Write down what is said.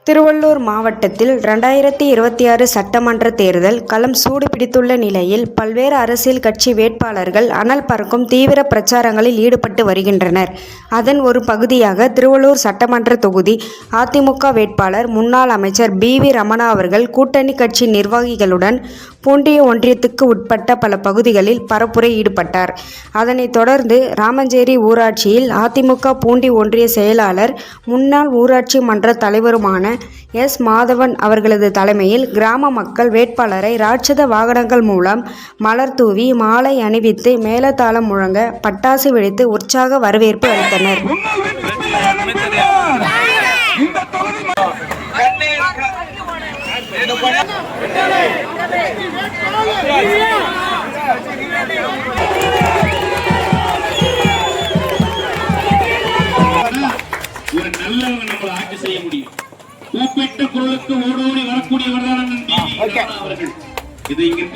திருவள்ளூர் மாவட்டத்தில் 2026 சட்டமன்ற தேர்தல் களம் சூடு பிடித்துள்ள நிலையில் பல்வேறு அரசியல் கட்சி வேட்பாளர்கள் அனல் பறக்கும் தீவிர பிரச்சாரங்களில் ஈடுபட்டு வருகின்றனர். அதன் ஒரு பகுதியாக திருவள்ளூர் சட்டமன்ற தொகுதி அதிமுக வேட்பாளர் முன்னாள் அமைச்சர் பி.வி. ரமணா அவர்கள் கூட்டணி கட்சி நிர்வாகிகளுடன் பூண்டிய ஒன்றியத்துக்கு உட்பட்ட பல பகுதிகளில் பரப்புரை ஈடுபட்டார். அதனைத் தொடர்ந்து ராமஞ்சேரி ஊராட்சியில் அதிமுக பூண்டி ஒன்றிய செயலாளர் முன்னாள் ஊராட்சி மன்ற தலைவருமான எஸ். மாதவன் அவர்களது தலைமையில் கிராம மக்கள் வேட்பாளரை ராட்சத வாகனங்கள் மூலம் மலர் தூவி மாலை அணிவித்து மேளதாளம் முழங்க பட்டாசு வெடித்து உற்சாக வரவேற்பு அளித்தனர். ஒரு நல்லவங்க நம்மளை ஆட்சி செய்ய முடியும். கூப்பிட்ட குரலுக்கு ஓடோடி வரக்கூடியவர் தான் அவர்கள். இது இங்க